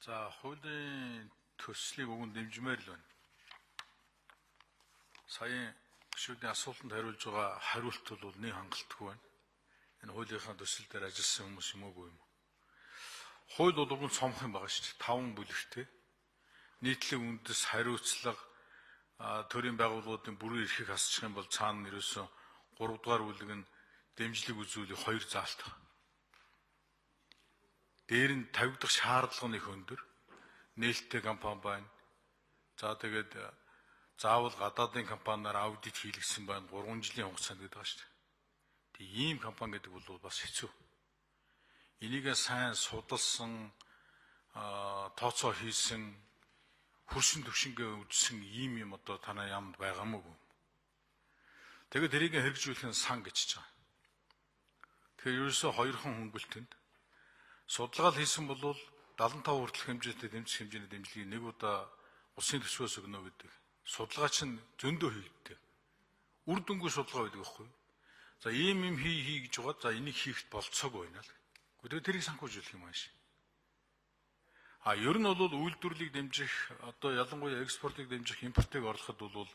За хуулийн төслийг өгөн дэмжмээр л байна. Сая гишүүдийн асуултанд хариулж байгаа хариулт бол нэг хангалтгүй байна. Энэ хуулийнхаа төсөл дээр ажилласан хүмүүс юм уугүй юм. Хууль бол уг нь цомхон байгаа шүү дээ. 5 бүлэгтэй. Нийтлэг үндэс, хариуцлага, төрийн байгууллагуудын бүрэн эрхийг хасчих юм бол цаана ерөөсөө 3 дугаар бүлэг нь дэмжлэг үзүүлэх 2 заалт. Дээр нь тавигдах шаардлага нь их өндөр. Нээлттэй компани байна. За тэгээд заавал гадаадын компаниар аудит хийлгэсэн байна. 3 жилийн хугацаанд гэдэг байгаа шүү дээ. Тэг ийм компани гэдэг бол бас хэцүү. Энийг сайн судалсан, тооцоо хийсэн, хөрсөн төвшингээ үзсэн ийм юм одоо танай ямд байгаа мó. Тэгээд тэрийг хэрэгжүүлэх нь сан гэж байгаа. Тэгэхээр ерөөсөө 2хан хөнгөлтөнд судалгаа хийсэн бол 75 хүртэлх хэмжээтэй дэмжих хэмжээний дэмжлэгийг нэг удаа улсын төсвөөс өгнө гэдэг. Судалгаа чинь зөндөө хийгддэг. Үр дүнгүй судалгаа байдаг байхгүй юу? За ийм юм хий гэж байгаа. За энийг хийхэд болцоогүй байна л. Гэхдээ тэрийг санхүүжүүлэх юм ааш. Ер нь бол үйлдвэрлэлийг дэмжих, одоо ялангуяа экспортыг дэмжих, импортыг орлоход бол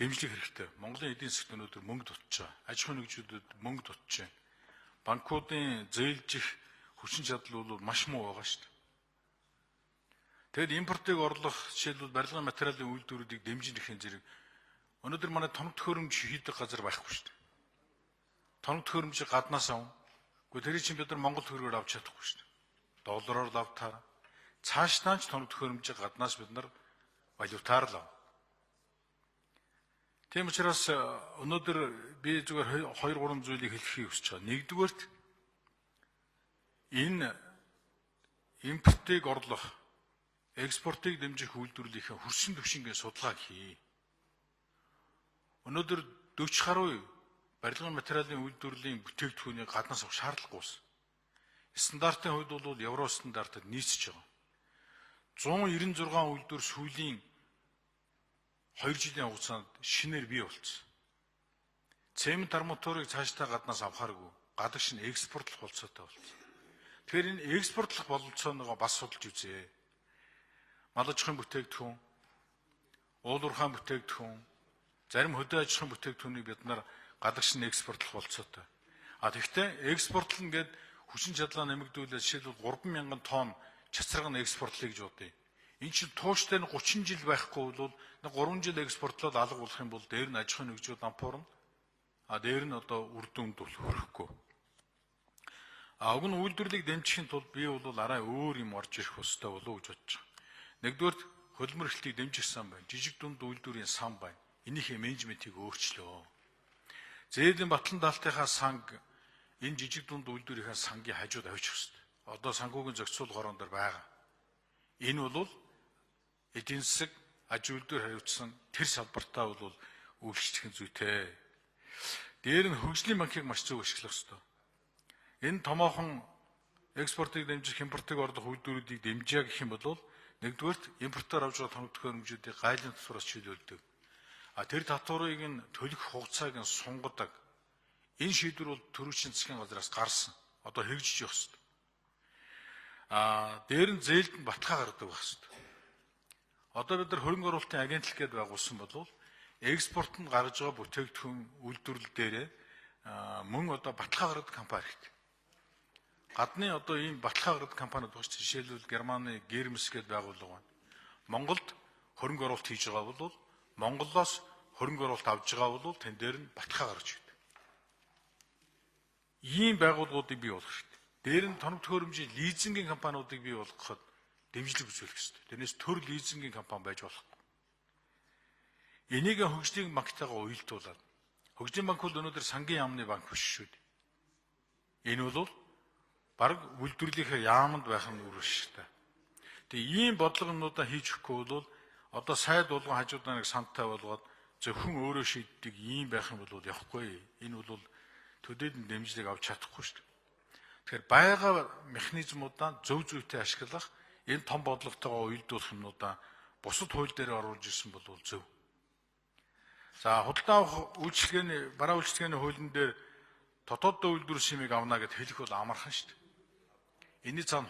дэмжлэг хэрэгтэй. Монголын эдийн засгт өнөөдөр мөнгө дутж байгаа. Аж ахуйн нэгжүүдэд мөнгө дутж байна. Банкуудын зээлжих хүчин чадал бол маш муу байгаа шүү дээ. Тэгэд импортыг орлох жишээлбэл барилгын материалын үйлдвэрүүдийг дэмжих хэрэг өнөөдөр манай тоног төхөөрөмж хийдэг газар байхгүй шүү дээ. Тоног төхөөрөмжийг гаднаас авна. Гэхдээ тэрийг чинь бид нар Монгол төгрөгөөр авч чадахгүй шүү дээ. Доллараар л автаар. Цаашдаа ч тоног төхөөрөмжийг гаднаас бид нар валютаар л авна. Тийм учраас өнөөдөр би зүгээр 2-3 зүйлийг хэлхийг хүсэж байгаа. Нэгдүгээрт энэ импортыг орлох, экспортыг дэмжих үйлдвэрлэлийнхээ хөрсөн төвшингийн судалгааг хий. Өнөөдөр 40 гаруй барилгын материалын үйлдвэрлэлийн бүтээгдэхүүнийг гаднаас авах шаардлагагүй ус. Стандартын хувьд бол евро стандартад нийцэж байгаа. 196 үйлдвэр сүүлийн 2 жилийн хугацаанд шинээр бий болсон. Цемент арматурыг цаашдаа гаднаас авахааргүй гадагш нь экспортлох болцоотой болсон. Тэгэхээр энэ экспортлох бололцооныгоо бас судалж үзье. Мал аж ахуйн бүтээгдэхүүн, уул уурхайн бүтээгдэхүүн, зарим хөдөө аж ахуйн бүтээгдэхүүнийг бид нар гадагш нь экспортлох болцоотой. Тэгэхдээ экспортлно гэд хүчин чадлаа нэмэгдүүлээд жишээлбэл 3,000 тонн чацраг нь экспортлоё гэж бодъё. Энэ чинь тууштай нь 30 жил байхгүй бол 3 жил экспортлоод алга болох юм бол дээр нь аж ахуйн нэгжүүд ампуурна. Дээр нь одоо үр дүнд бол хүрэхгүй. Уг нь үйлдвэрлэлийг дэмжихийн тулд би бол арай өөр юм орж ирэх ёстой болов уу гэж бодож байгаа. Нэгдүгээр хөлбөмбөр эрхлэлийг дэмжих сан байна. Жижиг дунд үйлдвэрийн сан байна. Энийхээ менежментийг өөрчлөө. Зээлийн батлан даалтынхаа санг энэ жижиг дунд үйлдвэрийнхээ сангийн хажууд авчих ёстой. Одоо санхүүгийн зохицуулах орон дээр байгаа. Энэ бол эдийн засаг аж үйлдвэр хариуцсан тэр салбартаа бол үйлчлэх зүйтэй. Дээр нь хөгжлийн банкыг маш зөв ашиглах ёстой. Энэ томоохон экспортыг дэмжих, импортыг орлох үйлдвэрүүдийг дэмжиж гэх юм бол нэгдүгээрт импортоор авж байгаа тоног төхөөрөмжүүдийг гайлын татвараас чиглүүлдэг. Тэр татварыг нь төлөх хугацааг нь сунгадаг. Энэ шийдвэр бол төрийн засгийн газраас гарсан. Одоо хэрэгжиж явах ёстой. Дээр нь зээлд нь баталгаа гаргадаг байх ёстой. Одоо бид нар хөрөнгө оруулалтын агентлаг гэдээ байгуулсан бол экспортод гаргаж байгаа бүтээгдэхүүн үйлдвэрлэл дээрээ мөн одоо баталгаа гаргадаг компани хэрэгтэй. Гадны одоо ийм баталгаа гаргадаг компаниуд багш жишээлбэл Германы Гермс гэдэг байгууллага байна. Монголд хөрөнгө оруулалт хийж байгаа бол Монголоос хөрөнгө оруулалт авж байгаа бол тэн дээр нь баталгаа гаргаж өгдөг. Ийм байгууллагуудыг бий болгох хэрэгтэй. Дээр нь тоног төхөөрөмжийн лизингийн компаниудыг бий болгоход дэмжлэг үзүүлэх ёстой. Тэрнээс төр лизингийн компани байж болохгүй. Энийг хөгжлийн банктайгаа уялдуулаад хөгжлийн банк бол өнөөдөр сангийн яамны банк биш шүү дээ. Энэ бол бараг үйлдвэрлэлийнхээ яамд байх нь үргэлжтэй. Тэгээ ийм бодлогонуудаа хийж өгөхгүй бол одоо сайд болгон хажуудаа нэг сантаа болгоод зөвхөн өөрөө шийддэг ийм байх юм бол явахгүй. Энэ бол төдийдэн дэмжлэг авч чадахгүй шүү дээ. Тэгэхээр байгаа механизмуудаа зөв зүйтэй ашиглах энэ том бодлоготойгоо уялдуулах юмнуудаа бусад хууль дээр оруулж ирсэн бол зөв. За худалдаа авах үйлчилгээний бараа үйлчилгээний хуулийн дээр дотооддоо үйлдвэр шимийг авна гэд хэлэх бол амархан шүү дээ. Эний цаана